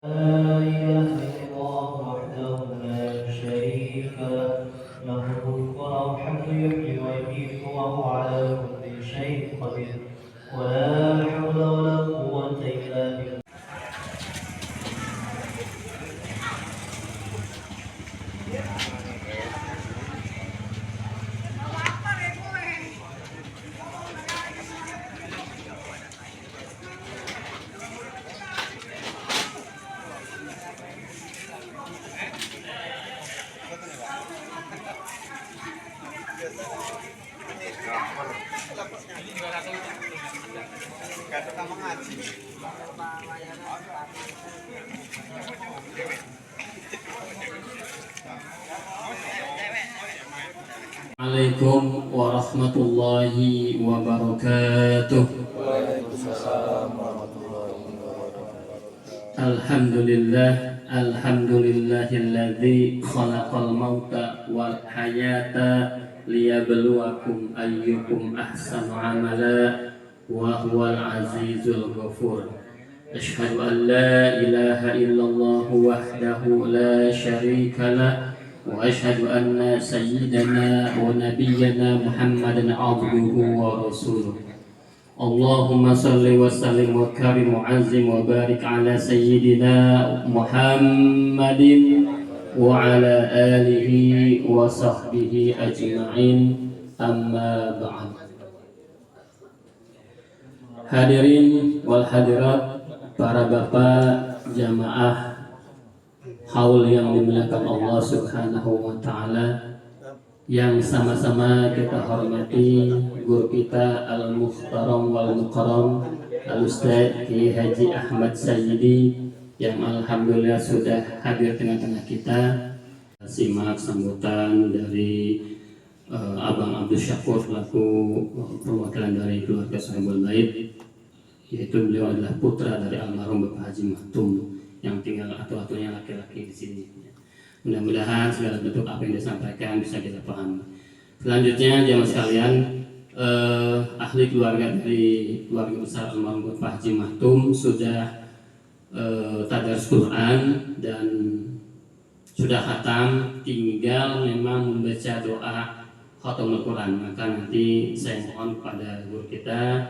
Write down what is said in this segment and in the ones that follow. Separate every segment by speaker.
Speaker 1: لا إله إلا الله وحده لا شريك له له الملك وله الحمد يحيي ويميت وهو على كل شيء قدير ولا حول ولا قوة إلا بالله.
Speaker 2: Assalamualaikum warahmatullahi wabarakatuh.
Speaker 3: Waalaikumsalam warahmatullahi wabarakatuh.
Speaker 2: Alhamdulillahilladzi khalaqal mauta wal hayata liyabluwakum ayyukum ahsanu amala wa huwal azizul ghafur. Asyhadu an la ilaha illallah wahdahu la syarika lah wa asyhadu anna sayyidana wa nabiyyana Muhammadan abduhu wa rasuluh. Allahumma salli wa sallim wa karim wa azim wa barik ala sayyidina Muhammadin wa ala alihi wa sahbihi ajma'in, amma ba'd. Hadirin wal hadirat, para bapak jamaah haul yang dimuliakan Allah Subhanahu wa taala, yang sama-sama kita hormati guru kita Al-Mukhtaram wal Mukarram Al-Ustaz Kiai Haji Ahmad Sayyidi yang alhamdulillah sudah hadir tengah-tengah kita. Simak sambutan dari Abang Abdul Syakur selaku perwakilan dari keluarga Sahibul Bait, yaitu beliau adalah putra dari almarhum Bapak Haji Maktum yang tinggal atu-atunya laki-laki di sini. Mudah-mudahan segala bentuk apa yang disampaikan bisa kita pahami. Selanjutnya jamaah sekalian, ahli keluarga dari keluarga besar almarhum Bapak Haji Maktum sudah tadarus Quran dan sudah khatam, tinggal memang membaca doa khatamul Quran. Maka nanti saya mohon kepada guru kita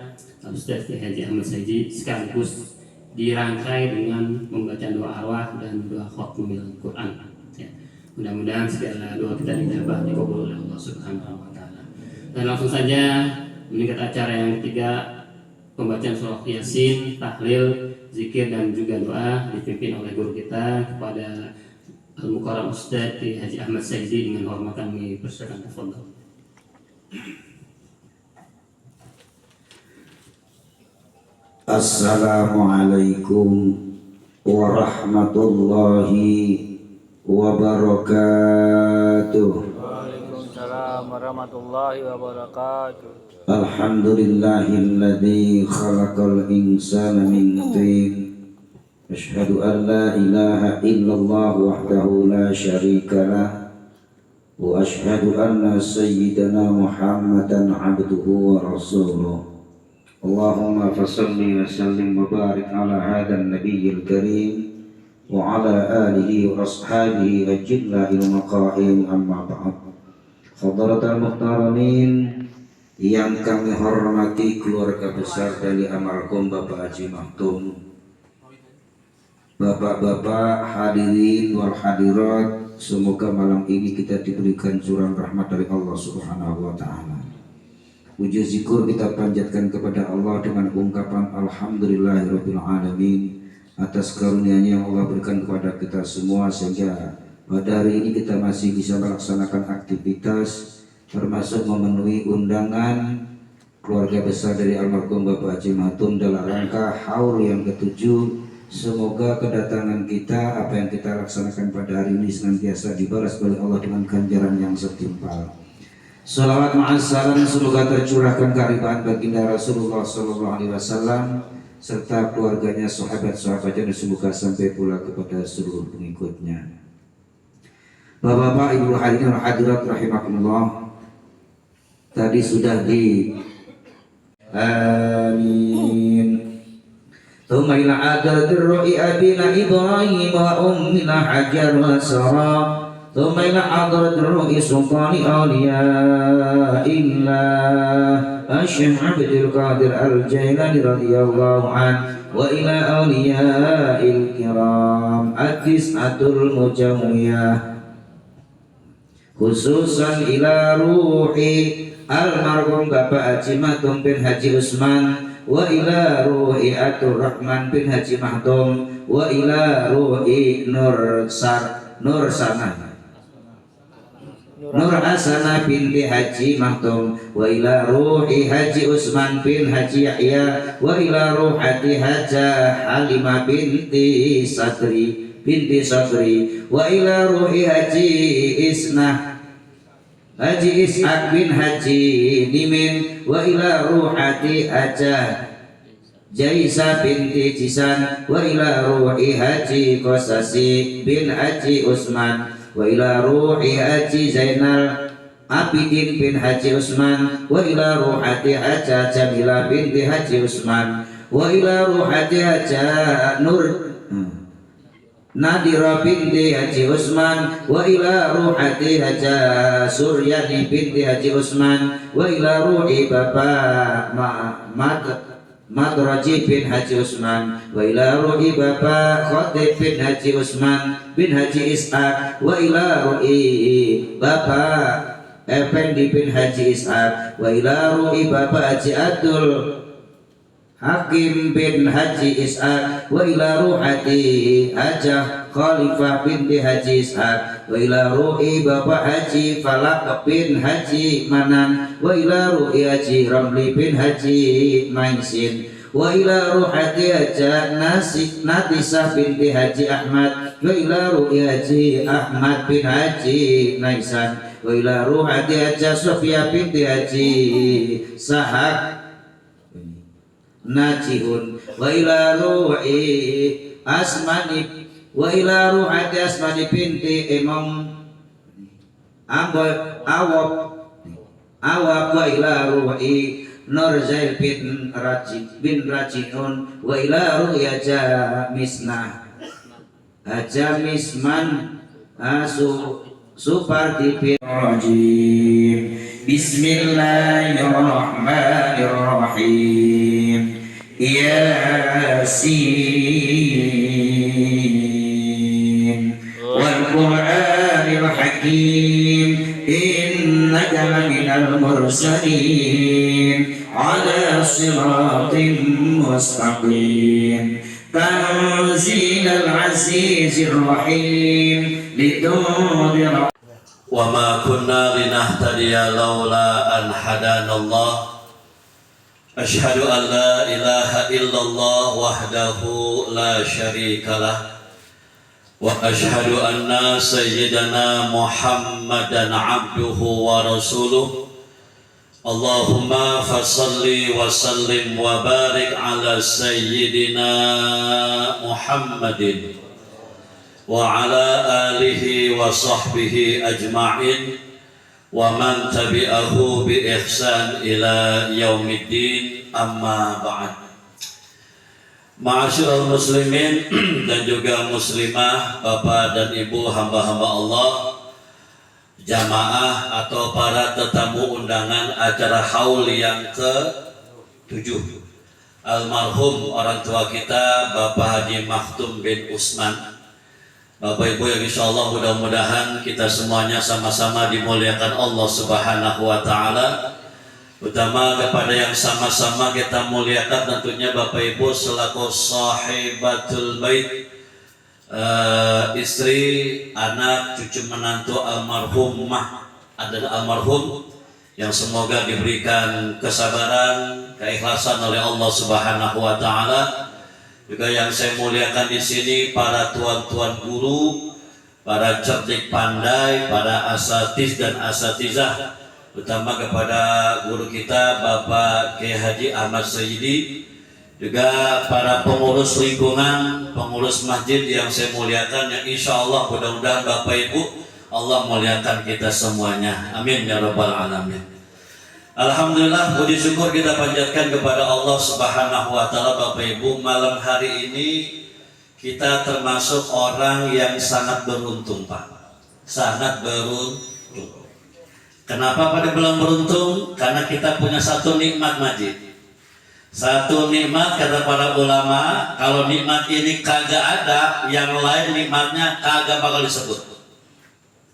Speaker 2: Ustaz Kiai Haji Ahmad Sayyidi sekaligus dirangkai dengan membaca doa arwah dan doa khatamul Quran. Ya. Mudah-mudahan segala doa kita dijabah, dikabul oleh Allah Subhanahu wa taala. Dan langsung saja meningkat acara yang ketiga, pembacaan surah Yasin, tahlil, zikir dan juga doa dipimpin oleh guru kita kepada Al-Mukarram Ustaz Kiai Haji Ahmad Sayyidi. Dengan hormat kami persilakan, tafadhol.
Speaker 3: Assalamualaikum warahmatullahi wabarakatuh.
Speaker 4: Waalaikumsalam warahmatullahi wabarakatuh.
Speaker 3: Alhamdulillahilladzi khalaqal insana min tin. Asyhadu an la ilaha illallah wahdahu la syarika lah. Wa asyhadu anna sayyidana Muhammadan abduhu wa rasuluh. Allahumma fasalli wa sallim wa barik ala hadan nabiyyil karim wa ala alihi wa ashabihi ajillahil maqaim, amma ba'd. Hadaratul muhtaramin yang kami hormati, keluarga besar dari almarhum Bapak Haji Maktum, bapak-bapak hadirin wal hadirat, semoga malam ini kita diberikan curahan rahmat dari Allah Subhanahu wa taala. Puji syukur kita panjatkan kepada Allah dengan ungkapan alhamdulillahirabbil alamin atas karunia-Nya yang Allah berikan kepada kita semua, sehingga pada hari ini kita masih bisa melaksanakan aktivitas termasuk memenuhi undangan keluarga besar dari almarhum Bapak Haji Maktum dalam rangka haul yang ketujuh. Semoga kedatangan kita, apa yang kita laksanakan pada hari ini senantiasa dibalas oleh Allah dengan ganjaran yang setimpal. Salawat ma'assalam semoga tercurahkan kearifan baginda Rasulullah SAW serta keluarganya, sahabat-sahabatnya, dan semoga sampai pula kepada seluruh pengikutnya. Bapak-bapak, ibu hadirin hadirat rahimakumullah, tadi sudah di amin ثم إلى عادة الرؤي أبينا إبراهيم وأمنا حجر وسرى ثم إلى حضرة الرؤي سلطان أولياء الله الشيخ عبد القادر الجيلاني رضي الله عنه وإلى أولياء الكرام التسعة المجوية khususan ila ruhi almarhum Bapak Haji Mahdum bin Haji Usman wa ila ruhi Atur Rahman bin Haji Mahdum wa ila ruhi Nur Hasanah binti Haji Mahdum wa ila ruhi Haji Usman bin Haji Yahya wa ila ruhati Hajah Halimah binti Sadri wa ila ruhi Haji Ishaq bin Haji Nimin wa ila ruhati Hajah Jaisa binti Jisan wa ila ruhi Haji Qasasi bin Haji Usman wa ila ruhi Haji Zainal Abidin bin Haji Usman wa ila ruhati Hajah Jamilah binti Haji Usman wa ila ruhati Hajah Nur Nadira binti Haji Usman wa ila ruhati Haja Suryani binti Haji Usman wa ila ruhi Bapak Madraji bin Haji Usman wa ila ruhi Bapak Khatib bin Haji Usman bin Haji Ishaq wa ila ruhi Bapak Effendi bin Haji Ishaq wa ila ruhi Bapak Haji Abdul Hakim bin Haji Ishaq wa ila ruhati Hajah Khalifah binti Haji Ishaq wa ila ruhi Bapak Haji Falak bin Haji Manan wa ila ruhi Haji Ramli bin Haji Mainsin wa ila ruhati Hajah Natisah binti Haji Ahmad wa ila ruhi Haji Ahmad bin Haji Naisan wa ila ruhati Hajah Sofia binti Haji Sahak Najihun wa ila ruhi Asmani wa ila ruhati Asmani binti Imam Awab wa ila ruhi Nur Zail bin Rajiun wa ila ruhi Haja Misman Supardi bin Rajim. Bismillahirrahmanirrahim. Yasin wal Qur'anil Hakim innaka laminal mursalin ala siratin mustaqim tanzilal azizir rahim litunzira
Speaker 5: wa ma kunna linahtadiya laula an hadanallah. Ashhadu an la ilaha illallah wahdahu la syarika lah wa ashhadu anna sayyidana Muhammadan abduhu wa rasuluh. Allahumma fasalli wa sallim wa barik ala sayyidina Muhammadin wa ala alihi wa sahbihi ajma'in wa man tabi'ahu bi ihsan ila yaumiddin, amma ba'd. Ma'asyiral muslimin dan juga muslimah, Bapak dan Ibu hamba-hamba Allah, jamaah atau para tetamu undangan acara haul yang ke-7 almarhum orang tua kita Bapak Haji Mahdum bin Usman. Bapak Ibu yang insyaallah mudah-mudahan kita semuanya sama-sama dimuliakan Allah Subhanahu wa taala. Utama kepada yang sama-sama kita muliakan tentunya Bapak Ibu selaku sahibatul bait, istri, anak, cucu menantu almarhumah adalah almarhum yang semoga diberikan kesabaran, keikhlasan oleh Allah Subhanahu wa taala. Juga yang saya muliakan di sini para tuan-tuan guru, para cerdik pandai, para asatiz dan asatizah, utama kepada guru kita Bapak Kiai Haji Ahmad Sayyidi, juga para pengurus lingkungan, pengurus masjid yang saya muliakan, yang insya Allah mudah-mudahan Bapak Ibu Allah muliakan kita semuanya, amin ya rabbal alamin. Alhamdulillah, puji syukur kita panjatkan kepada Allah Subhanahu wa taala. Bapak Ibu, malam hari ini kita termasuk orang yang sangat beruntung, Pak. Sangat beruntung. Kenapa pada bilang beruntung? Karena kita punya satu nikmat Majid. Satu nikmat kata para ulama, kalau nikmat ini kagak ada, yang lain nikmatnya kagak bakal disebut.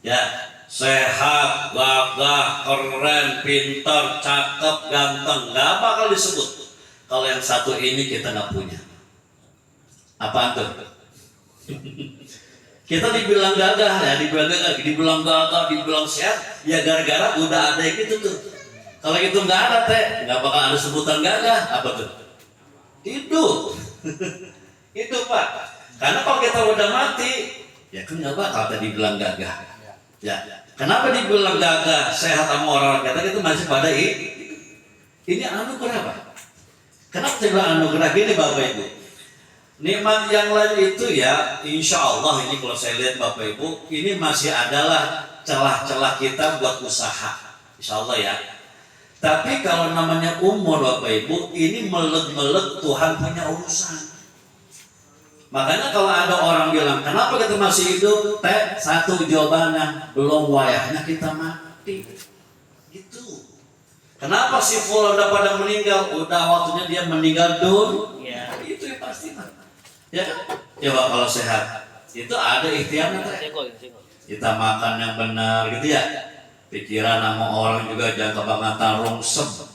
Speaker 5: Ya, sehat, gagah, keren, pintar, cakep, ganteng, nggak bakal disebut. Kalau yang satu ini kita nggak punya. Apaan tuh? Kita dibilang gagah, ya, dibilang gagah, dibilang sehat, ya gara-gara udah ada yang gitu tuh. Kalau itu nggak ada teh, nggak bakal ada sebutan gagah. Apa tuh? Hidup. Itu Pak. Karena kalau kita udah mati, ya kan nggak bakal tadi bilang gagah. Ya. Kenapa dibilang gagah, sehat sama orang kata itu masih pada ini anugerah Pak. Kenapa saya bilang anugerah gini Bapak Ibu? Nikmat yang lain itu ya, insya Allah ini kalau saya lihat Bapak Ibu, ini masih adalah celah-celah kita buat usaha, insya Allah ya. Tapi kalau namanya umur Bapak Ibu, ini melek-melek Tuhan punya urusan. Makanya kalau ada orang bilang, kenapa kita masih hidup? Satu jawabannya, belum wayahnya kita mati. Gitu. Kenapa si fulan udah pada meninggal? Udah waktunya dia meninggal dunia. Itu yang pasti Pak. Ya, coba kalau sehat, itu ada ikhtiarnya kita makan yang benar gitu ya. Pikiran sama orang juga jangan kebangetan rungsem.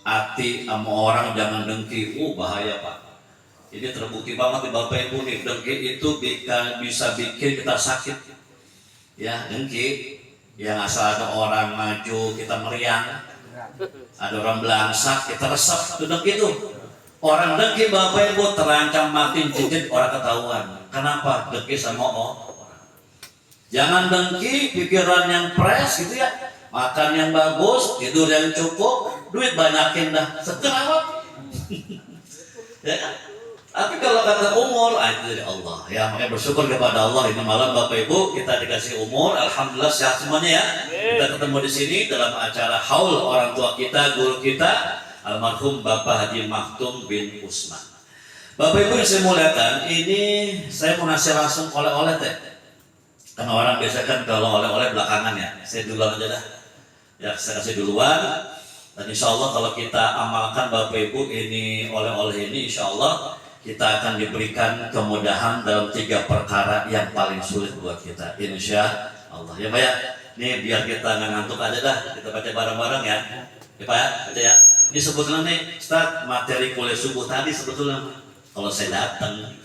Speaker 5: Hati sama orang jangan dengki. Bahaya Pak. Ini terbukti banget di Bapak Ibu nih. Dengki itu bisa bikin kita sakit. Ya, dengki. Yang asal ada orang maju kita meriang. Ada orang belangsak kita resep. Itu dengki itu. Orang dengki Bapak Ibu terancam mati cicit orang ketahuan. Kenapa? Dengki sama orang. Jangan dengki, pikiran yang fresh gitu ya. Makan yang bagus, tidur yang cukup, duit banyakin dah. Seterawat. Ya kan? Tapi kalau kata umur, itu dari Allah. Ya, makanya bersyukur kepada Allah ini malam Bapak Ibu kita dikasih umur, alhamdulillah sehat semuanya ya. Kita ketemu di sini dalam acara haul orang tua kita, guru kita, almarhum Bapak Haji Maktum bin Usman. Bapak Ibu yang saya muliakan, ini saya mau ngasih langsung oleh-oleh teh. Karena orang biasa kan kalau oleh-oleh belakangan ya. Saya duluan aja dah. Ya, saya kasih duluan. Dan insya Allah kalau kita amalkan Bapak Ibu ini oleh-oleh ini, insya Allah kita akan diberikan kemudahan dalam 3 perkara yang paling sulit buat kita. Insya Allah. Ya Pak ya. Nih biar kita nggak ngantuk aja dah. Kita baca bareng-bareng ya. Ya Pak ya. Baca ya. Ini sebetulnya nih, Ustaz, materi kuliah subuh tadi sebetulnya. Kalau saya datang.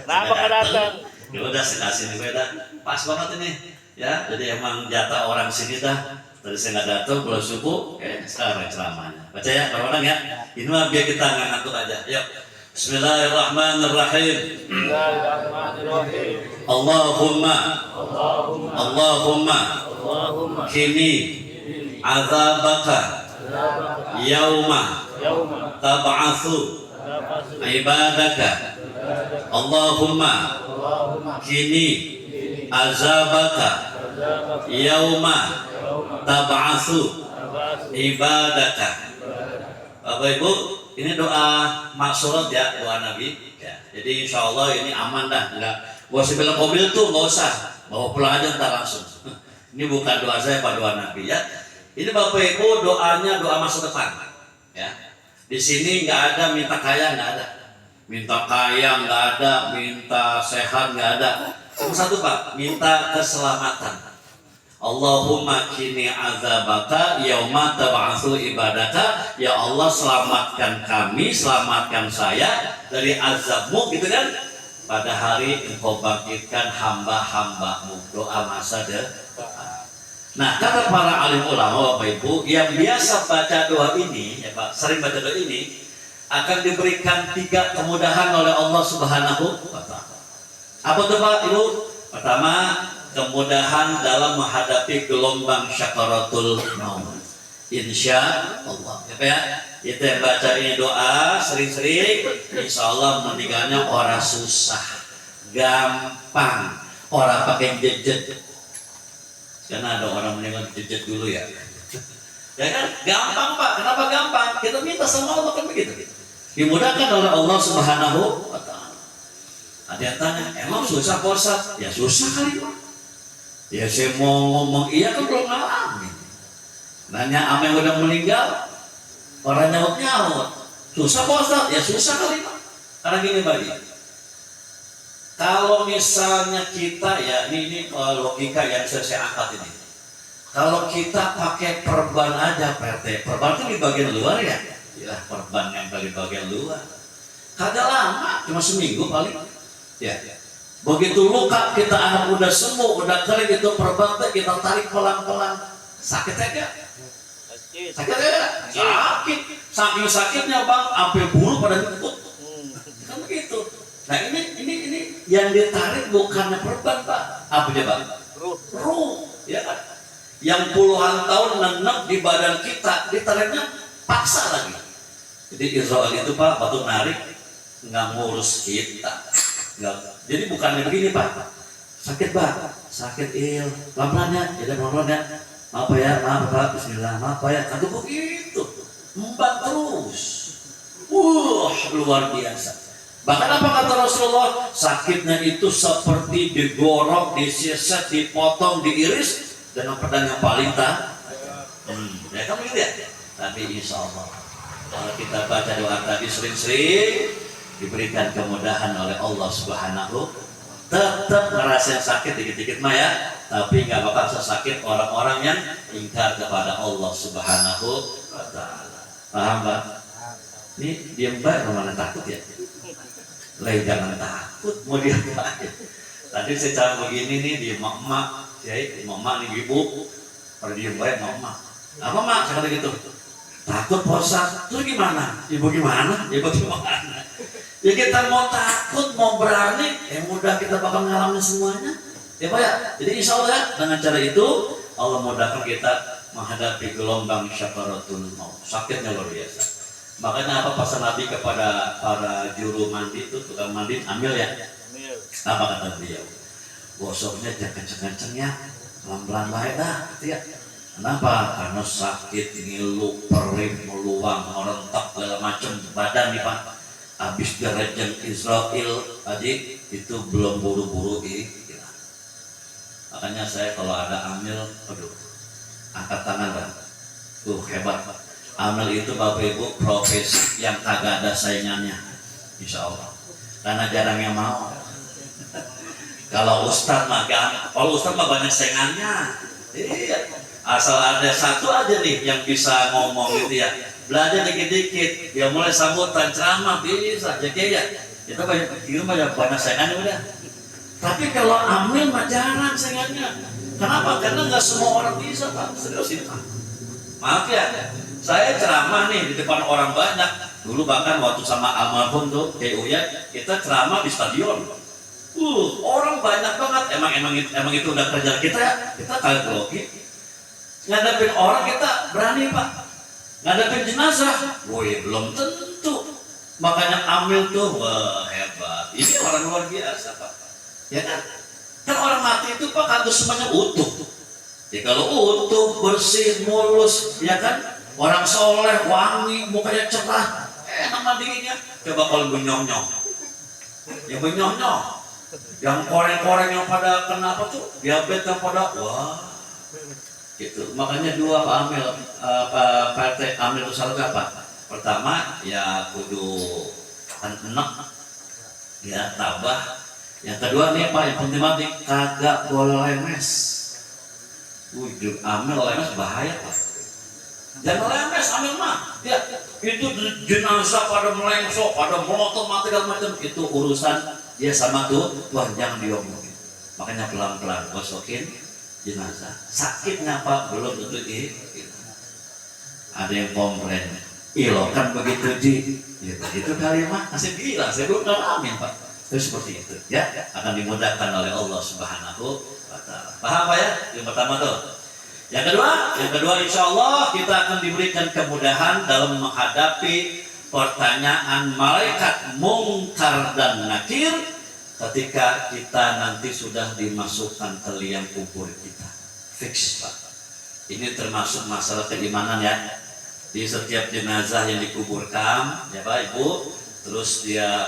Speaker 4: Kenapa nggak datang?
Speaker 5: Ya udah saya kasih nih beda. Pas banget ini. Ya, jadi emang jatah orang sini dah. Tadi saya nggak datang kuliah subuh. Sekarang ceramahnya. Baca ya, bareng-bareng ya. Ini mah biar kita nggak ngantuk aja. Yuk. Bismillahirrahmanirrahim.
Speaker 4: Bismillahirrahmanirrahim.
Speaker 5: Allahumma kini azabaka yauma tab'atsu ibadaka. Allahumma kini azabaka yauma tab'atsu ibadaka. Bapak Ibu, ini doa maksurat ya, doa Nabi ya. Jadi insya Allah ini aman dah. Enggak, gua bilang mobil tuh nggak usah, bawa pulang aja ntar langsung. Ini bukan doa saya, Pak, doa Nabi ya. Ini Bapak Ibu doanya doa masa depan ya. Di sini nggak ada minta kaya, nggak ada. Minta kaya nggak ada, minta sehat nggak ada. Cuma satu Pak, minta keselamatan. Allahumma kini azabaka yauma tab'atsu ibadaka. Ya Allah, selamatkan kami, selamatkan saya dari azabmu gitu kan, pada hari engkau bangkitkan hamba-hambamu. Doa masa depan. Nah, kata para alim ulama Bapak Ibu yang biasa baca doa ini ya Pak, sering baca doa ini, akan diberikan 3 kemudahan oleh Allah Subhanahu wa taala. Apa tuh Pak Ibu? Pertama, kemudahan dalam menghadapi gelombang syakaratul maut. Insya Allah. Ya Pak ya? Itu yang baca ini doa sering-sering, insya Allah meninggalnya orang susah, gampang, orang pakai jejet. Karena ada orang meninggal jejet dulu ya. Ya kan? Gampang Pak. Kenapa gampang? Kita minta sama Allah kan begitu. Dimudahkan oleh Allah Subhanahu wa taala. Ada yang tanya, emang susah puasa? Ya susah kali Pak. Ya saya mau ngomong iya kan belum ngalamin. Nanya ama yang udah meninggal, orang nyaut-nyaut. Susah puasa? Ya susah kali Pak. Karena gini bagi. Kalau misalnya kita ya ini logika yang saya angkat ini. Kalau kita pakai perban aja PRT, perban itu di bagian luar ya. Ya perban yang di bagian luar. Kagak lama, cuma seminggu paling. Ya. Begitu luka kita anggap udah sembuh, udah kering itu perban kita tarik pelan-pelan. Sakit enggak? Sakit enggak? Sakit. Saking sakitnya Bang, sampai bulu pada nyebut. Kan begitu. Nah ini yang ditarik bukannya perban Pak. Apa dia Bang? Ruh. Ya kan? Yang puluhan tahun nenep di badan kita, ditariknya paksa lagi. Jadi Israel itu Pak, waktu narik nggak ngurus kita. Jadi bukannya begini Pak, sakit Pak, sakit pelan-pelan ya, jadi pelan-pelan ya. Maaf ya, maaf Pak, Bismillah, maaf ya. Kagak begitu, embat terus. Luar biasa. Bahkan apa kata Rasulullah? Sakitnya itu seperti digorok, disiset, dipotong, diiris dengan pedang yang paling ya kan begitu ya. Tapi insya Allah kalau kita baca doa tadi sering-sering diberikan kemudahan oleh Allah Subhanahu. Tetap ngerasain sakit dikit-dikit mah ya, tapi nggak bakal sesakit orang-orang yang ingkar kepada Allah Subhanahu wa taala. Paham Pak? Ini diam baik, mana takut ya? Jangan takut, mau diapain? Tadi saya cara begini nih di emak-emak, ya, emak nih ibu, pada diem baik emak. Apa mak? Saya kata gitu. Takut puasa, terus gimana? Ibu gimana? Ibu gimana? Ya kita mau takut, mau berani, mudah kita bakal ngalamin semuanya. Ya Pak ya. Jadi insya Allah ya, dengan cara itu Allah mudahkan kita menghadapi gelombang syakaratul maut. Sakitnya luar biasa. Makanya apa pesan Nabi kepada para juru mandi itu, tukang mandi, ambil ya. Apa kata beliau? Gosoknya jangan kenceng-kenceng ya, pelan-pelan baik dah, gitu ya. Kenapa? Karena sakit, ngilu, perih, meluang, merentak, segala macam badan nih Pak. Habis derajat Israel tadi itu belum buru-buru gila. Makanya saya kalau ada amil, angkat tangan Pak. Tuh hebat Pak. Amil itu Bapak Ibu profesi yang kagak ada saingannya, insya Allah. Karena jarang yang mau. Kalau Ustadz mah banyak saingannya. Iya. Asal ada satu aja nih yang bisa ngomong gitu ya. Belajar dikit-dikit, dia mulai sambutan ceramah bisa. Jadi ya, itu banyak saingannya udah. Tapi kalau amil mah jarang saingannya. Kenapa? Karena nggak semua orang bisa Pak. Serius itu Pak. Maaf ya. Saya ceramah nih di depan orang banyak. Dulu bahkan waktu sama almarhum tuh Kiai Uya, kita ceramah di stadion. Orang banyak banget. Emang itu udah kerja kita ya. Kita kagak grogi. Ngadepin orang kita berani Pak. Ngadepin jenazah, belum tentu. Makanya amil tuh, wah hebat. Ini orang luar biasa Pak. Ya kan? Kan orang mati itu Pak kagak semuanya utuh. Ya kalau utuh, bersih, mulus, ya kan? Orang soleh, wangi, mukanya cerah, enak mandinya. Coba kalau benyong-nyong, ya benyong-nyong, yang koreng-koreng yang pada kenapa tuh, diabetes yang pada, wah, gitu. Makanya dua Pak Amil, Pak Amil itu syaratnya apa? Pertama, ya kudu enak, ya tabah. Yang kedua nih Pak, yang penting banget, kagak boleh lemes. Wujud Amil lemes bahaya Pak. Jangan lemes amil mah, ya itu jenazah pada melengsok, pada melotot mati segala macam, itu urusan dia sama Tuhan, jangan diomongin. Makanya pelan-pelan gosokin jenazah. Sakitnya Pak belum tentu ada yang komplain, kan begitu ya begitu kali mah, masih gila, saya belum ngalamin Pak. Itu seperti itu, ya akan dimudahkan oleh Allah Subhanahu wa taala. Paham Pak ya? Yang pertama tuh. Yang kedua insya Allah kita akan diberikan kemudahan dalam menghadapi pertanyaan malaikat mungkar dan nakir ketika kita nanti sudah dimasukkan ke liang kubur kita. Fix Pak. Ini termasuk masalah keimanan ya. Di setiap jenazah yang dikuburkan, ya Pak Ibu, terus dia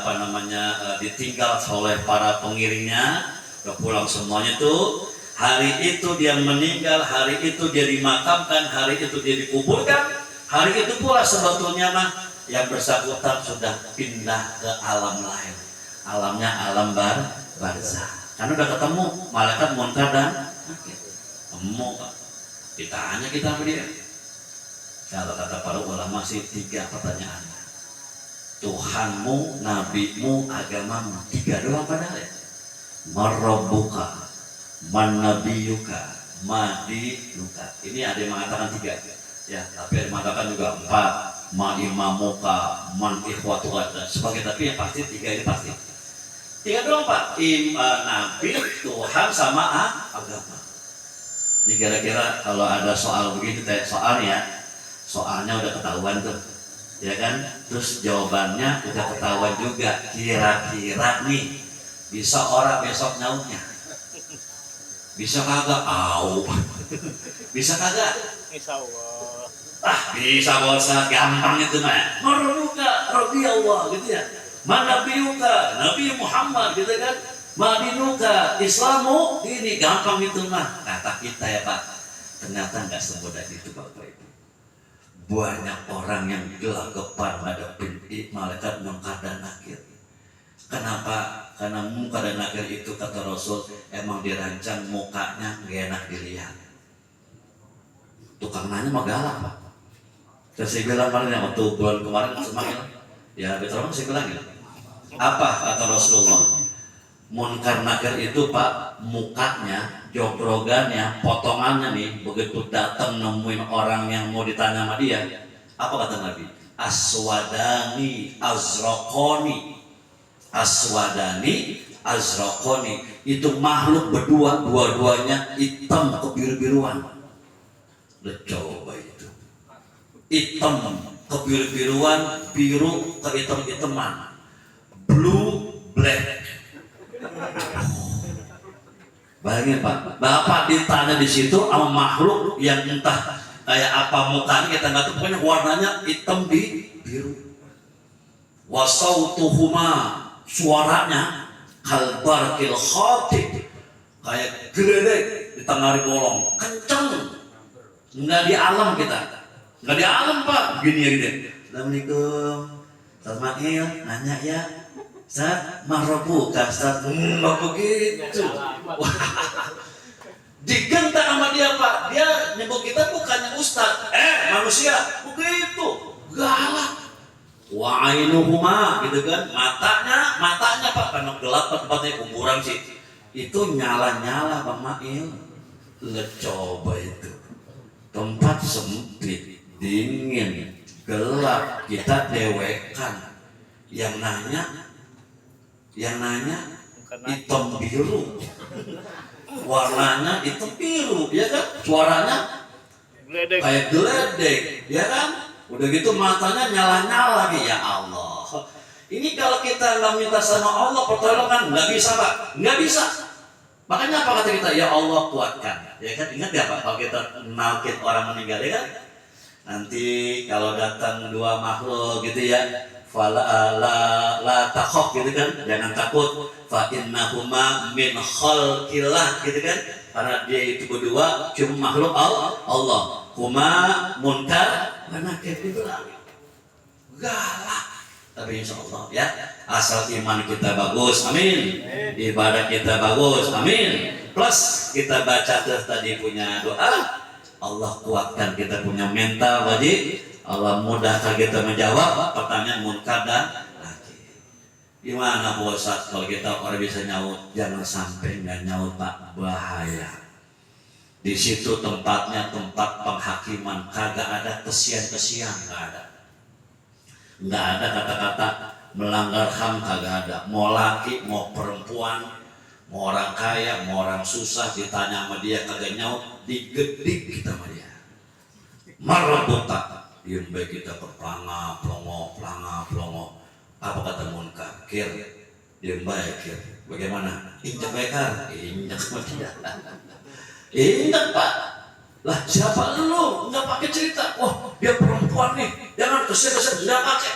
Speaker 5: ditinggal oleh para pengiringnya, udah pulang semuanya tuh. Hari itu dia meninggal, hari itu dia dimakamkan, hari itu dia dikuburkan, hari itu pula sebetulnya mah yang bersangkutan sudah pindah ke alam lain. Alamnya alam barzah. Karena udah ketemu malaikat munkar dan nakir. Ketemu Pak. Ditanya kita sama dia. Kalau kata para ulama sih 3 pertanyaannya. Tuhanmu, nabimu, agamamu, 3 doang padahal ya. Marabbuka, man nabiyuka, madinuka. Ini ada yang mengatakan 3 ya, tapi ada yang mengatakan juga 4. Ma imamuka, man ikhwatuka, dan sebagainya. Tapi yang pasti 3 ini pasti. 3 doang Pak. Nabi, Tuhan sama agama. Ini kira-kira kalau ada soal begini, soalnya udah ketahuan tuh, ya kan? Terus jawabannya udah ketahuan juga. Kira-kira nih bisa orang besok nyautnya? Bisa kagak? Bisa kagak?
Speaker 4: Insya Allah.
Speaker 5: Bisa bosan, gampang itu mah. Marbuka, Rabbi Allah gitu ya. Manabiyuka, Nabi Muhammad gitu kan. Madinuka, Islamu, ini gampang itu mah. Kata kita ya Pak, ternyata nggak semudah itu Bapak Ibu. Banyak orang yang gelagapan ngadepin malaikat munkar dan nakir. Kenapa? Karena munkar dan nakir itu kata Rasul emang dirancang mukanya nggak enak dilihat. Tukang nanya mah galak Pak. Terus saya bilang kemarin waktu bulan kemarin semakin ya betul saya bilang gitu. Apa kata Rasulullah? Munkar nakir itu Pak, mukanya, jogrogannya, potongannya nih, begitu datang nemuin orang yang mau ditanya sama dia, apa kata Nabi? Aswadani azraqoni. Aswadani azraqoni. Itu makhluk berdua, dua-duanya hitam kebiru-biruan. Coba itu. Hitam kebiru-biruan, biru ke hitam-hitaman. Blue black. Bayangin Pak, Bapak ditanya di situ sama makhluk yang entah kayak apa mukanya kita nggak tahu, pokoknya warnanya hitam di biru. Wasautuhuma, suaranya kalbarkil khatib, kayak geledek di tengah bolong, kenceng. Nggak di alam kita, nggak di alam Pak, gini ya gitu. Assalamualaikum, Ismail, nanya ya. Ustaz, marbuka Ustaz, begitu. Digentak sama dia Pak, dia nyebut kita bukannya Ustaz, manusia, begitu, galak. Wa ainuhuma, gitu kan, matanya Pak, karena gelap tempatnya kuburan sih, itu nyala-nyala Bang Mail. Coba itu, tempat sempit, dingin, gelap, kita dewekan, yang nanya hitam biru, warnanya hitam biru, ya kan? Suaranya kayak geledek, ya kan? Udah gitu matanya nyala-nyala lagi, ya Allah. Ini kalau kita nggak minta sama Allah pertolongan, nggak bisa Pak, nggak bisa. Makanya apa kata kita? Ya Allah kuatkan, ya kan? Ingat ya Pak, kalau kita nalkin orang meninggal, ya kan? Nanti kalau datang 2 makhluk gitu ya, la takhaf gitu kan, jangan takut, fa innahuma min khalqillah gitu kan, karena dia itu berdua cuma makhluk Allah, huma munkar wa nakir itu galak, tapi insya Allah ya, asal iman kita bagus, amin, ibadah kita bagus, amin, plus kita baca terus tadi punya doa, Allah kuatkan kita punya mental wajib, Allah mudahkan kita menjawab pertanyaan munkar dan nakir. Gimana Bu Ustaz kalau kita orang bisa nyaut? Jangan sampai nggak nyaut Pak, bahaya. Di situ tempatnya tempat penghakiman, kagak ada kesian-kesian, nggak ada kata-kata melanggar HAM, kagak ada. Mau laki, mau perempuan, mau orang kaya, mau orang susah, ditanya sama dia kagak nyaut, digedik kita sama dia. Marbuka. Diem baik kita pelanga, pelongo. Apa kata munkar? Kir, diem baik kir. Bagaimana? Injak bekar, injak Pak. Lah siapa lu? Nggak pakai cerita. Wah dia perempuan nih, jangan keser-keser, nggak pakai.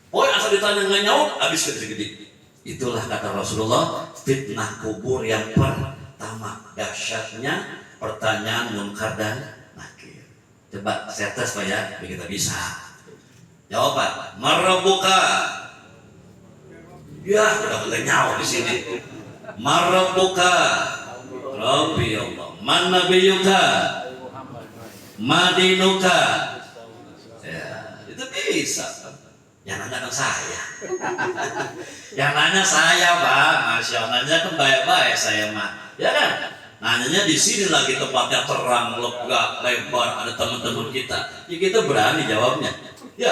Speaker 5: Oh asal ditanya nggak nyaut, habis gede-gede. Itulah kata Rasulullah, fitnah kubur yang pertama. Dahsyatnya pertanyaan munkar dan nakir. Coba saya tes Pak ya, biar kita bisa. Jawab Pak. Marabuka. Ya udah boleh nyaut di sini. Marabuka. Rabbi Allah. Man nabiyuka. Madinuka. Ya, itu bisa. Yang nanya kan saya. Yang nanya saya Pak, Masya Allah, nanya kan baik-baik saya mah. Ya kan? Nanyanya di sini lagi tempatnya terang, lega, lebar, ada teman-teman kita. Ya kita berani jawabnya. Ya,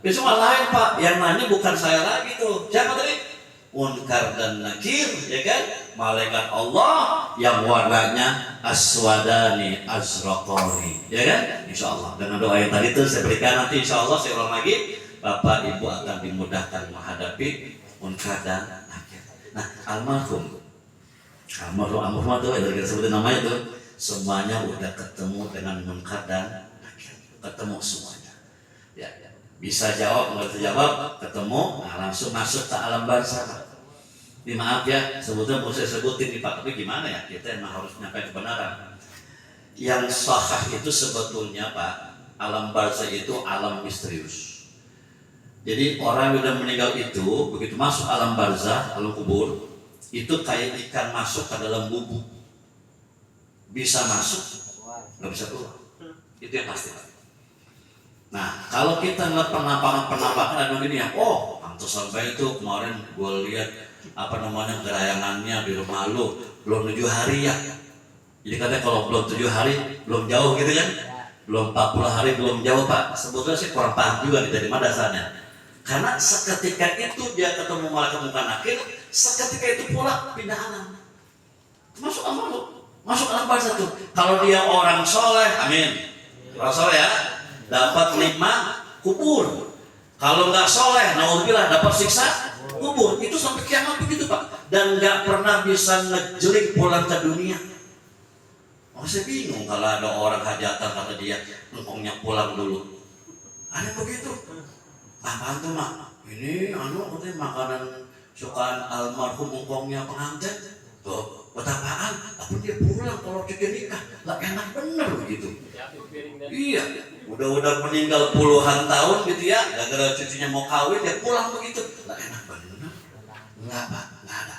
Speaker 5: besok lain Pak. Yang nanya bukan saya lagi tuh. Siapa tadi? Munkar dan Nakir, ya kan? Malaikat Allah yang warnanya aswadani azraqani, ya kan? Insya Allah dengan doa yang tadi itu saya berikan, nanti Insya Allah saya ulang lagi, Bapak Ibu akan dimudahkan menghadapi munkar dan nakir. Nah, almarhum tuh yang kita sebutin namanya tuh, semuanya udah ketemu dengan munkar dan nakir, ketemu semuanya. Ya, bisa jawab, nggak bisa jawab, ketemu, nah langsung masuk ke alam barzakh. Ini maaf ya, sebetulnya mau saya sebutin nih Pak, tapi gimana ya, kita emang harus nyampe kebenaran. Yang sahih itu sebetulnya Pak, alam barzakh itu alam misterius. Jadi orang yang udah meninggal itu, begitu masuk alam barzakh, alam kubur, itu kayak ikan masuk ke dalam bubuk. Bisa masuk, nggak bisa keluar. Itu yang pasti Pak. Nah, kalau kita ngeliat penampakan ada begini ya, oh, pantesan baik itu kemarin gue lihat gerayangannya di rumah lu belum 7 hari ya. Jadi katanya kalau belum 7 hari belum jauh gitu kan, belum 40 hari belum jauh Pak. Sebetulnya sih kurang paham juga nih dari mana dasarnya. Karena seketika itu dia ketemu malaikat munkar nakir, seketika itu pula pindah alam. Masuk alam barzakh tuh. Kalau dia orang soleh, amin. Orang soleh ya, dapat nikmat kubur. Kalau nggak soleh, naudzubillah, dapat siksa kubur. Itu sampai kiamat begitu Pak. Dan nggak pernah bisa ngejelik pulang ke dunia. Oh saya bingung kalau ada orang hajatan kata dia, engkongnya pulang dulu. Ada begitu. Apaan tuh Mak? Ini katanya makanan sukaan almarhum engkongnya pengantin. Tuh, betapaan? Apa dia pulang kalau cuci nikah? Lah enak bener begitu. Iya, udah meninggal puluhan tahun gitu ya, gara-gara cucunya mau kawin dia pulang begitu. Lah enak bener. Enggak Pak, enggak ada.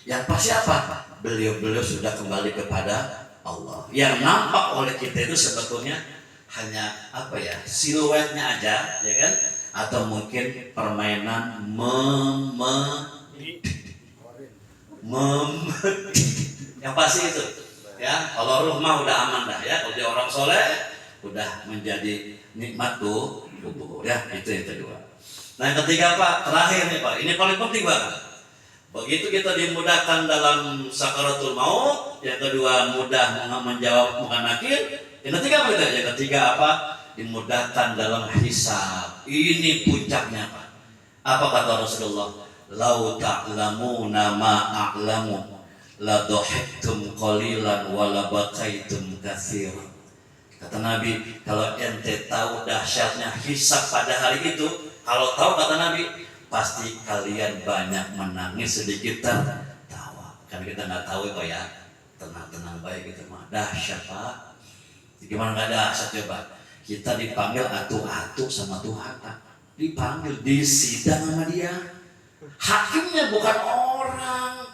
Speaker 5: Yang pasti apa? Beliau sudah kembali kepada Allah. Yang nampak oleh kita itu sebetulnya hanya apa ya? Siluetnya aja, ya kan? Atau mungkin permainan yang pasti itu. Ya, kalau rumah udah aman dah ya. Kalau dia orang soleh udah menjadi nikmat tuh ya, itu yang kedua. Nah yang ketiga Pak, terakhir nih Pak, ini paling penting banget. Begitu kita dimudahkan dalam sakaratul maut, yang kedua mudah menjawab munkar nakir, yang ketiga apa itu? Yang ketiga apa? Dimudahkan dalam hisab. Ini puncaknya Pak. Apa kata Rasulullah? Lau ta'lamuna ma a'lamu la dhahiktum qalilan wa la bakaitum katsiran. Kata Nabi, kalau ente tahu dahsyatnya hisab pada hari itu, kalau tahu kata Nabi, pasti kalian banyak menangis, sedikit tertawa. Kan kita nggak tahu kok ya, tenang-tenang baik gitu mah. Dahsyat Pak. Gimana nggak dahsyat ya Pak? Kita dipanggil atu-atu sama Tuhan Pak. Dipanggil, disidang sama Dia. Hakimnya bukan orang,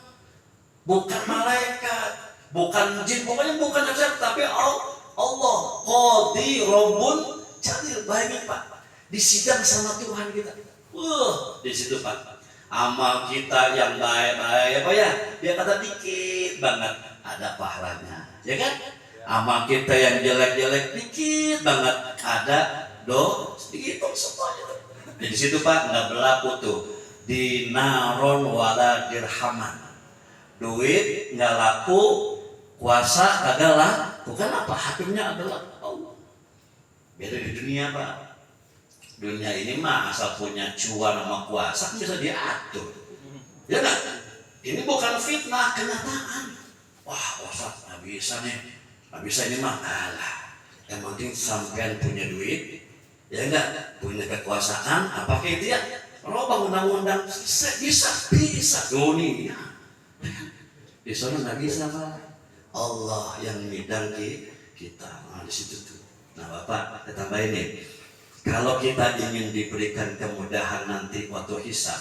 Speaker 5: bukan malaikat, bukan jin, pokoknya bukan siapa, tapi Allah, Qadi Rabbun Jadir. Bayangin Pak, disidang sama Tuhan kita. Di situ Pak, amal kita yang baik-baik apa ya? Dia kata dikit banget ada pahalanya, ya kan? Amal kita yang jelek-jelek dikit banget ada sedikit semuanya. Di situ Pak nggak berlaku tuh dinaron wala dirhaman. Duit nggak laku, kuasa kagak laku. Kenapa? Hakimnya adalah Allah. Beda di dunia Pak. Dunia ini mah asal punya cuan sama kuasa bisa diatur. Ya kan? Ini bukan fitnah, kenyataan. Wah, Ustaz, nggak bisa nih. Nggak bisa ini mah kalah. Yang penting sampean punya duit, ya enggak, punya kekuasaan, apa kayak itu ya, robah undang-undang, bisa dunia. Di sana nggak bisa Pak. Allah yang ngidang kita, nah, di situ tuh. Nah Bapak, kita tambahin nih, kalau kita ingin diberikan kemudahan nanti waktu hisab,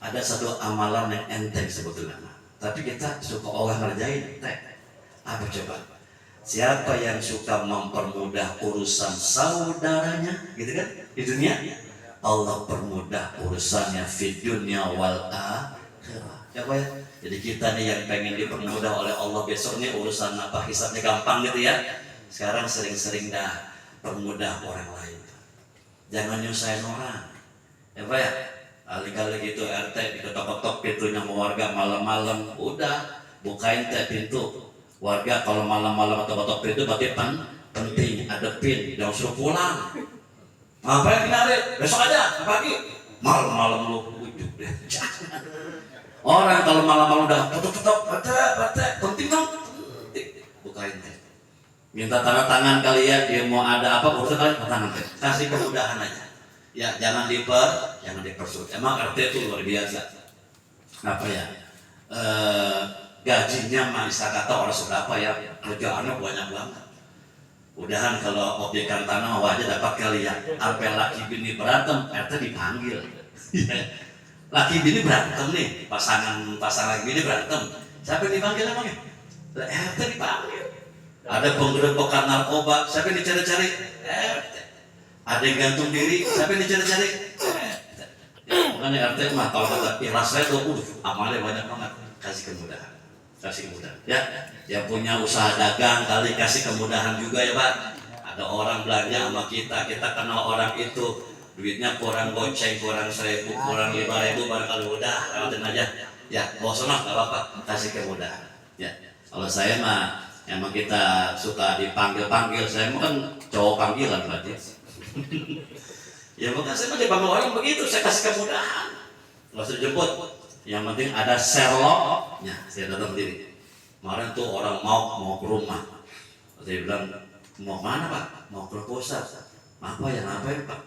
Speaker 5: ada satu amalan yang enteng sebetulnya, tapi kita suka Allah ngerjain. Apa coba? Siapa yang suka mempermudah urusan saudaranya, gitu kan? Di dunia, Allah permudah urusannya di dunia wal akhirah. Ya Pak ya? Jadi kita nih yang pengen dipermudah oleh Allah besok nih urusan apa hisabnya gampang gitu ya. Sekarang sering-sering dah permudah orang lain. Jangan nyusahin orang. Ya Pak ya? Kali-kali gitu RT diketok-ketok pintunya mau warga malam-malam, udah bukain teh pintu. Warga kalau malam-malam atau ketok pintu berarti penting ada pin, jangan suruh pulang. Ngapain kemarin? Besok aja pagi. Malam-malam lu ujuk deh. Orang kalau malam-malam udah ketok-ketok, bate, penting dong. Bukain teh. Minta tanda tangan kali ya, dia mau ada apa urusan kalian tangan teh. Kasih kemudahan aja. Ya jangan dipersulit. Emang RT itu luar biasa. Apa ya? Gajinya masih kata orang seberapa ya? Kerjaannya banyak banget. Udahan kalau objekan tanah wajah dapat kali ya. Sampai laki bini berantem, RT dipanggil. Laki bini berantem nih, pasangan laki bini berantem. Siapa yang dipanggil emangnya? RT dipanggil. Ada penggerebekan narkoba, siapa yang dicari-cari? RT. Ada yang gantung diri, siapa yang dicari-cari? RT. Ya, makanya RT mah kalau kata ikhlas saya tuh, amalnya banyak banget. Kasih kemudahan. Ya, yang punya usaha dagang kali kasih kemudahan juga ya Pak. Ada orang belanja sama kita kenal orang itu, duitnya kurang goceng, kurang 1.000, kurang 5.000, barangkali udah lewatin aja. Ya, bosan mah nggak apa-apa, kasih kemudahan. Ya, kalau saya mah emang kita suka dipanggil, saya mah kan cowok panggilan berarti. Ya bukan saya mah dipanggil orang begitu, saya kasih kemudahan. Nggak usah dijemput. Yang penting ada Sherlocknya, saya datang sendiri. Kemarin tuh orang mau ke rumah, saya bilang mau mana Pak? Mau ke proposal. Apa ya ngapain Pak?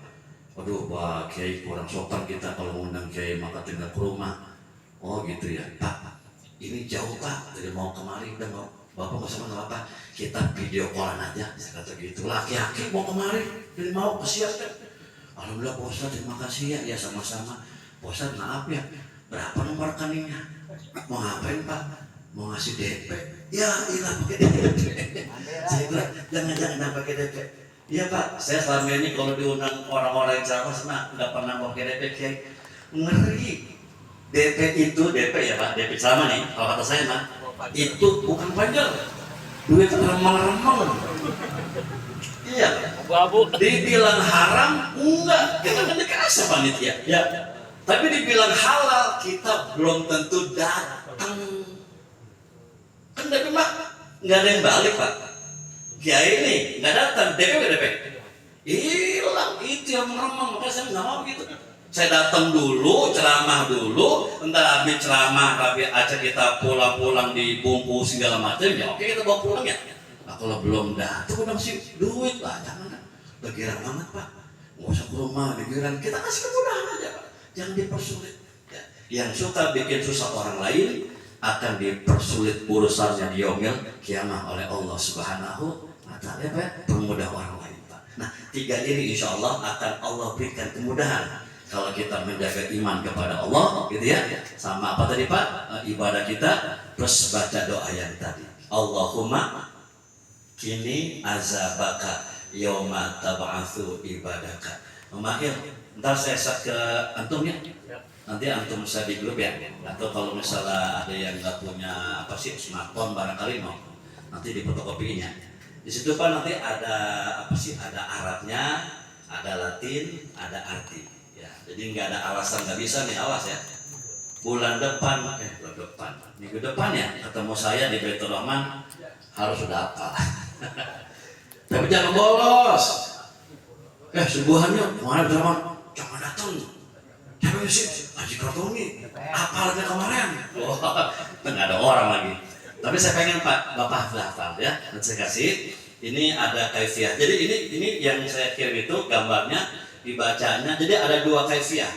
Speaker 5: Waduh Pak Kiai kurang sopan kita kalau mengundang Kiai maka tinggal ke rumah. Oh gitu ya Pak. Ini jauh Pak, dari mau kemari udah mau. Bapak nggak sama apa? Kita video callan aja. Saya kata gitu. Laki-laki mau kemari dari mau kesian kan? Alhamdulillah Pak Ustadz terima kasih ya. Ya sama-sama. Pak Ustadz maaf ya. Berapa nomor rekeningnya? Mau ngapain Pak? Mau ngasih DP? Ya ilah pakai DP. Saya bilang jangan pakai DP. Iya Pak, saya selama ini kalau diundang orang-orang yang ceramah senang nggak pernah pakai DP Kiai. Ngeri. DP itu DP ya Pak, DP ceramah nih. Kalau kata saya mah itu bukan wajar. Duit remang-remang. Iya.
Speaker 4: Abu-abu.
Speaker 5: Dibilang haram enggak, kita kan dikasih panitia. Ya. Tapi dibilang halal kita belum tentu datang. Kan DP mah nggak ada yang balik Pak. Kiai ini nggak datang, DP. Hilang itu yang meremang, makanya saya nggak mau gitu. Saya datang dulu, ceramah dulu, entar habis ceramah, tapi aja kita pulang dibungkus segala macam, ya oke kita bawa pulang ya. Nah kalau belum datang udah masih duit lah, jangan bergirang banget Pak. Nggak usah ke rumah, bergirang, kita kasih kemudahan aja Pak. Jangan dipersulit. Ya. Yang suka bikin susah orang lain akan dipersulit urusannya di yaumil kiamah oleh Allah Subhanahu wa Ta'ala. Permudah orang lain Pak. Nah 3 ini insya Allah akan Allah berikan kemudahan kalau kita menjaga iman kepada Allah, gitu ya. Sama apa tadi Pak? Ibadah kita plus baca doa yang tadi. Allahumma kini azabaka yauma tab'atsu ibadaka. Mahir, ntar saya share ke antum ya. Nanti antum bisa di grup ya. Atau kalau misalnya ada yang nggak punya apa sih smartphone barangkali mau, nanti di fotokopinya. Di situ Pak nanti ada apa sih? Ada Arabnya, ada Latin, ada arti. Ya, jadi nggak ada alasan nggak bisa nih, awas ya. Bulan depan, minggu depan ya ketemu saya di Baitur Rahman harus sudah apa. Tapi jangan bolos. Subuhannya kemarin Rahman jangan datang. Jangan sih, Haji Kartoni. Apa aja kemarin? Nggak ada orang lagi. Tapi saya pengen Pak, Bapak hafal ya. Nanti saya kasih Ini ada kaifiah. Jadi ini yang saya kirim itu gambarnya, dibacanya. Jadi ada dua kaifiah.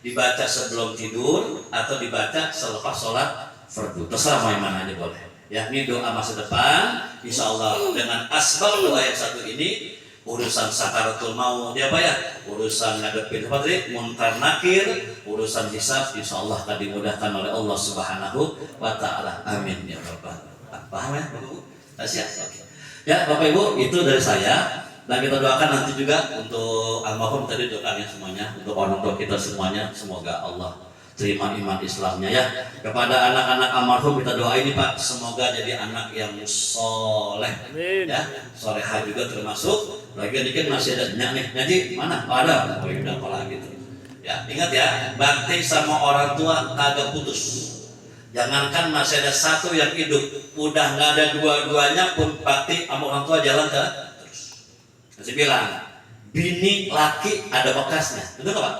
Speaker 5: Dibaca sebelum tidur atau dibaca selepas sholat fardu. Terserah mau yang mana aja boleh. Ya, ini doa masa depan. Insya Allah dengan asbab doa yang satu ini, urusan sakaratul maut, dia apa ya? Urusan ngadepin apa tadi? Munkar nakir, urusan hisab, insya Allah akan dimudahkan oleh Allah Subhanahu wa Ta'ala. Amin ya Rabbal. Paham ya, Bapak-Ibu? Siap. Oke. Ya, Bapak Ibu, itu dari saya. Dan kita doakan nanti juga untuk almarhum tadi doakannya semuanya, untuk orang tua kita semuanya, semoga Allah terima iman Islamnya ya. Kepada anak-anak almarhum kita doain ini Pak, semoga jadi anak yang soleh, ya, solehah juga termasuk. Lagi dikit masih ada nih, nanti mana? Ada, oh udah pola gitu. Ya, ingat ya, bakti sama orang tua kagak putus. Jangankan masih ada satu yang hidup, udah nggak ada dua-duanya pun bakti sama orang tua jalan terus. Masih bilang, bini laki ada bekasnya, betul nggak Pak?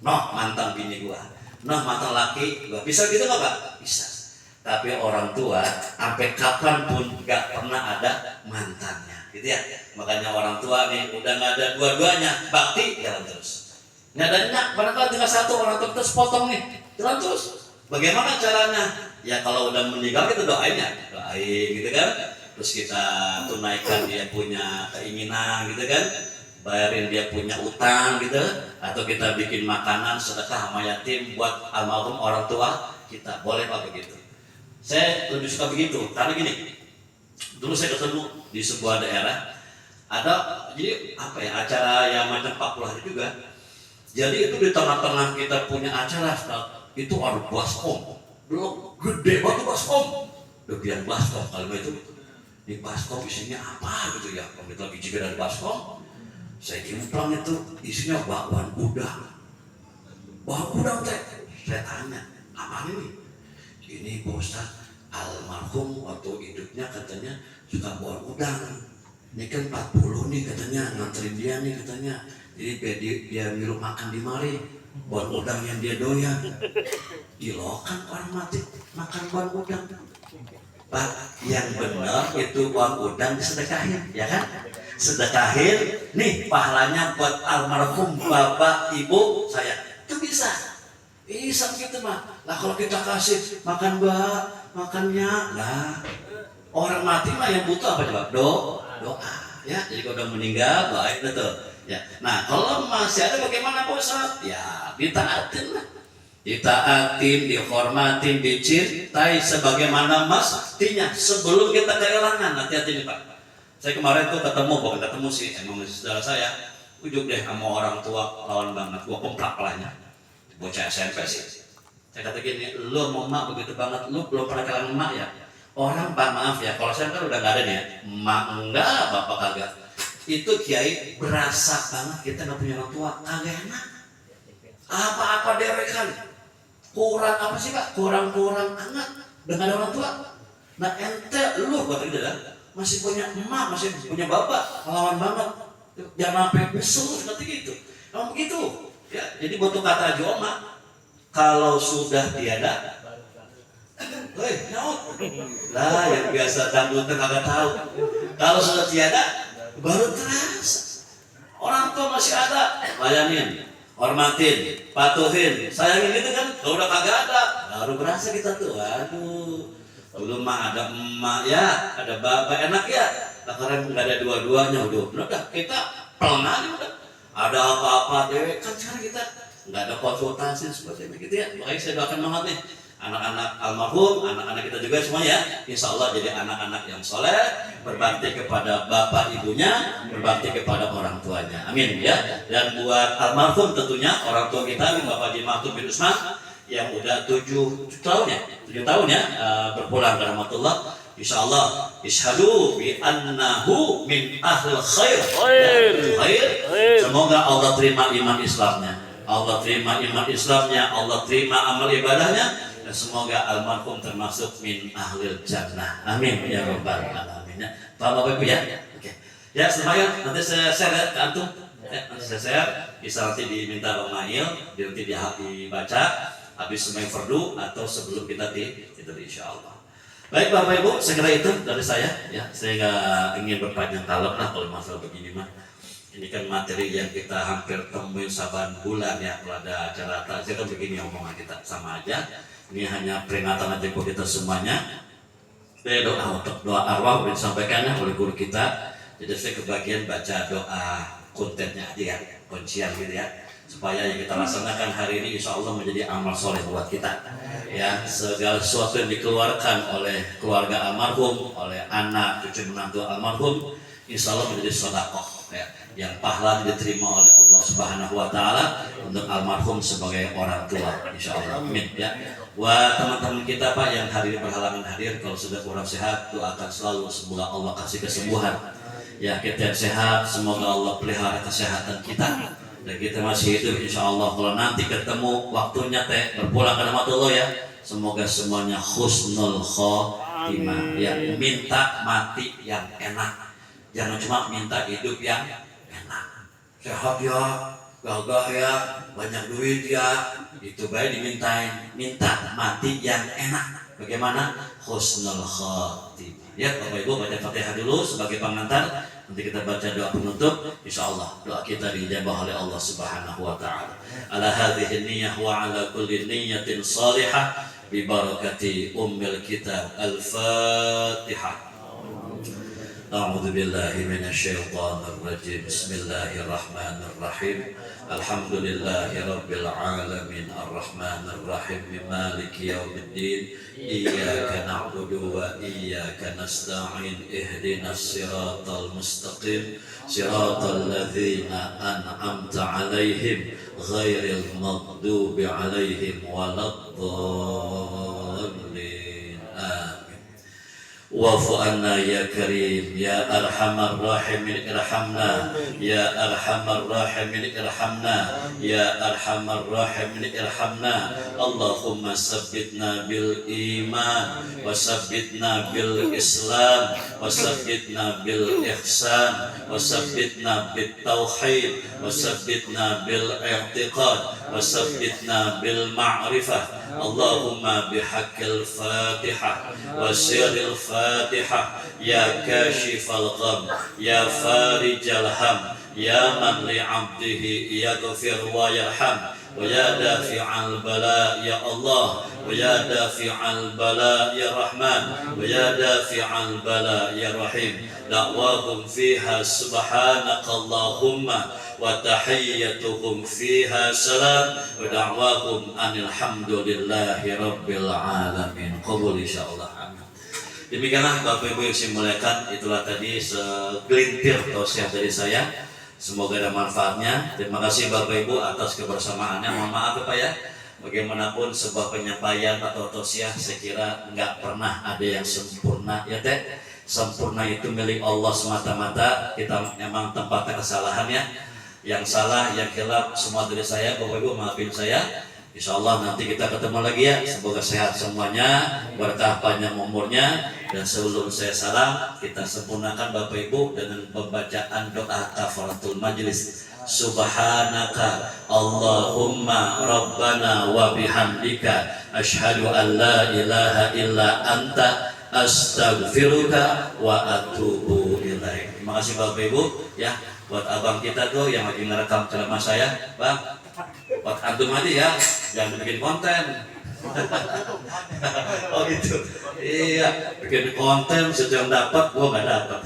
Speaker 5: Noh mantan bini gua. Nah mata laki bisa gitu nggak Pak? Bisa. Tapi orang tua sampai kapanpun nggak pernah ada mantannya, gitu ya. Makanya orang tua nih udah nggak ada dua-duanya, bakti jalan terus. Nggak adanya, barangkali tinggal satu orang tua terus potong nih, jalan terus. Bagaimana caranya? Ya kalau udah meninggal kita doain gitu kan. Terus kita tunaikan dia punya keinginan, gitu kan. Bayarin dia punya utang gitu, atau kita bikin makanan sedekah sama yatim buat almarhum orang tua kita, boleh Pak begitu. Saya lebih suka begitu karena gini, dulu saya ketemu di sebuah daerah ada jadi apa ya, acara yang macam 40 hari juga. Jadi itu di tengah-tengah kita punya acara itu ada baskom, belum gede banget baskom, lebihan baskom kalau itu. Di baskom isinya apa gitu ya, kalau kita lagi juga dari baskom. Saya timpang itu isinya bakwan udang. Bakwan udang teh. Saya tanya, apa ini? Ini Pak Ustaz, almarhum waktu hidupnya katanya suka bakwan udang. Ini kan 40 nih katanya, nganterin dia nih katanya. Jadi dia nyuruh makan di mari, bakwan udang yang dia doyan. Dilokan orang mati makan bakwan udang. Pak, yang benar itu bakwan udang disedekahin, ya kan? Sedekahin, nih pahalanya buat almarhum bapak ibu saya. Itu bisa gitu mah. Lah kalau kita kasih makan makannya, lah orang mati mah yang butuh apa coba? Doa. Ya, jadi kalau udah meninggal baik betul. Ya. Nah kalau masih ada bagaimana Pak Ustaz? Ya ditaatin lah. Ditaatin, dihormatin, dicintai sebagaimana mestinya sebelum kita kehilangan. Hati-hati nih Pak. Saya kemarin tuh bukan ketemu sih, emang saudara saya, ujuk deh sama orang tua lawan banget, gua komplak palanya, bocah SMP sih. Saya kata gini, lo mau mak begitu banget, lo belum pernah kehilangan mak ya? Orang Pak maaf ya, kalau saya kan udah nggak ada nih ya, mak enggak, bapak kagak. Itu kiai berasa banget kita nggak punya orang tua, kagak enak. Apa-apa derekan, kurang apa sih Pak? Kurang hangat dengan orang tua. Nah ente lu kata gitu kan? Masih punya emak, masih punya bapak, lawan banget. Jangan sampai besar seperti gitu. Emang begitu. Ya, jadi butuh kata aja Oma. Kalau sudah tiada, nyaut. Lah yang biasa dangdut kagak tahu. Kalau sudah tiada, baru terasa. Orang tua masih ada, layanin, hormatin, patuhin, sayangin gitu kan. Kalau udah kagak ada, baru berasa kita tuh. Aduh. Dulu mah ada emak ya, ada bapak enak ya. Nah karena nggak ada dua-duanya, udah kita pelan aja udah. Ada apa-apa dewek kan sekarang kita nggak ada konsultasi seperti itu gitu ya. Makanya saya doakan banget nih anak-anak almarhum, anak-anak kita juga semuanya. Insya Allah jadi anak-anak yang soleh, berbakti kepada bapak ibunya, berbakti kepada orang tuanya. Amin ya. Dan buat almarhum tentunya orang tua kita, Bapak Haji Maktum bin Usman, yang udah 7 tahun ya berpulang ke rahmatullah. Insyaallah ishadu bi annahu min ahlil khair. Semoga Allah terima iman Islamnya, Allah terima iman Islamnya, Allah terima amal ibadahnya, dan semoga almarhum termasuk min ahlil jannah. Amin ya rabbal alamin. Pak Bapak Ibu ya. Oke. Ya semuanya nanti saya share ke antum. Nanti saya share, bisa nanti diminta Bang Mail, nanti dibaca habis sembahyang fardu atau sebelum kita itu insyaallah. Baik Bapak Ibu, segera itu dari saya ya. Saya nggak ingin berpanjang kalem lah kalau masalah begini mah. Ini kan materi yang kita hampir temuin saban bulan ya. Kalau ada acara takziah kan begini omongan kita sama aja. Ini hanya peringatan aja buat kita semuanya. Doa untuk doa arwah udah disampaikan oleh guru kita. Jadi saya kebagian baca doa kontennya aja ya, kuncian gitu ya. Supaya yang kita laksanakan hari ini insya Allah menjadi amal soleh buat kita ya. Segala sesuatu yang dikeluarkan oleh keluarga almarhum, oleh anak, cucu menantu almarhum, insya Allah menjadi sedekah ya, yang pahala diterima oleh Allah Subhanahu wa taala untuk almarhum sebagai orang tua insya Allah. Amin ya. Buat teman-teman kita Pak yang hari ini berhalangan hadir, kalau sudah kurang sehat doakan selalu semoga Allah kasih kesembuhan ya, kita sehat, semoga Allah pelihara kesehatan kita dan kita masih hidup insya Allah. Kalau nanti ketemu waktunya berpulang ke rahmatullah ya, semoga semuanya husnul khotimah ya. Minta mati yang enak, jangan cuma minta hidup yang enak, sehat ya, gagah ya, banyak duit ya, itu baik dimintain. Minta mati yang enak, bagaimana? Husnul khotimah ya. Bapak Ibu baca Fatihah dulu sebagai pengantar. Nanti kita baca doa penutup, insya Allah doa kita dijabah oleh Allah Subhanahu wa taala. Ala hadhihi niyyah wa ala kulli niyyatin salihah bi barakati ummil kitab. Al-Fatihah. A'udzu billahi minasyaitonir rajim. Bismillahirrahmanirrahim. Alhamdulillahi rabbil alamin arrahmanir rahim maliki yaumiddin. Iyyaka na'budu wa iyyaka nasta'in. Ihdinas siratal mustaqim. Siratal ladzina an'amta 'alaihim ghairil maghdubi 'alaihim waladdallin. Amin. Wa'fu anna ya karim ya arhamar rahimin irhamna ya arhamar rahimin irhamna ya arhamar rahimin irhamna. Allahumma sabbitna bil iman wa sabbitna bil islam wa sabbitna bil ihsan wa sabbitna bit tauhid wa sabbitna bil i'tiqad wa sabbitna bil ma'rifah. Allahumma bihaqqil Fatihah wa sirril Fatihah ya kashifal gham ya farijal ham ya man li 'abdihi yaghfir wa yarham wa ya dafi'al bala ya Allah wa ya dafi'al bala ya Rahman wa ya dafi'al bala ya Rahim. Da'wahum fiha subhanaka Allahumma wa tahiyyatuhum fiha salam wa da'wahum anil hamdulillahi rabbil alamin. Qabul insyaallah. Amin. Demikianlah Bapak Ibu yang saya muliakan, itulah tadi segelintir tausiah dari saya. Semoga ada manfaatnya. Terima kasih Bapak Ibu atas kebersamaannya. Mohon maaf Bapak ya, bagaimanapun sebuah penyampaian atau tausiah saya kira nggak pernah ada yang sempurna ya teh. Sempurna itu milik Allah semata-mata. Kita memang tempatnya kesalahan ya. Yang salah, yang khilaf semua dari saya. Bapak Ibu maafin saya. Insya Allah nanti kita ketemu lagi ya. Semoga sehat semuanya, berkah panjang umurnya. Dan sebelum saya salam, kita sempurnakan Bapak Ibu dengan pembacaan doa kafaratul majlis. Subhanaka Allahumma Rabbana wa bihamdika asyhadu an la ilaha illa anta astaghfiruka wa atubu ilaik. Terima kasih Bapak Ibu ya. Buat abang kita tuh yang lagi ngerekam ceramah saya, Bang, buat antum aja ya, jangan bikin konten. Oh gitu. Iya, bikin konten situ yang dapat, gua nggak dapat.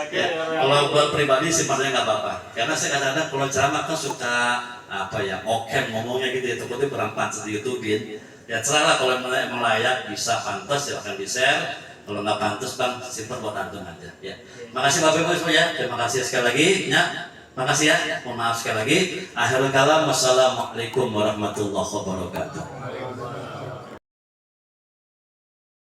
Speaker 5: Ya, kalau buat pribadi sih maksudnya nggak apa-apa. Karena saya kadang-kadang kalau ceramah kan suka apa ya, oken ngomongnya gitu ya, takutnya kurang pantas di YouTube-in. Ya terserah kalau emang layak, bisa pantas ya akan di-share. Kalau nggak pantas Bang, simpan buat antum aja ya. Makasih Bapak Ibu semua ya. Terima kasih sekali lagi ya. Makasih ya. Mohon maaf sekali lagi. Akhirul kalam. Wassalamualaikum warahmatullahi wabarakatuh.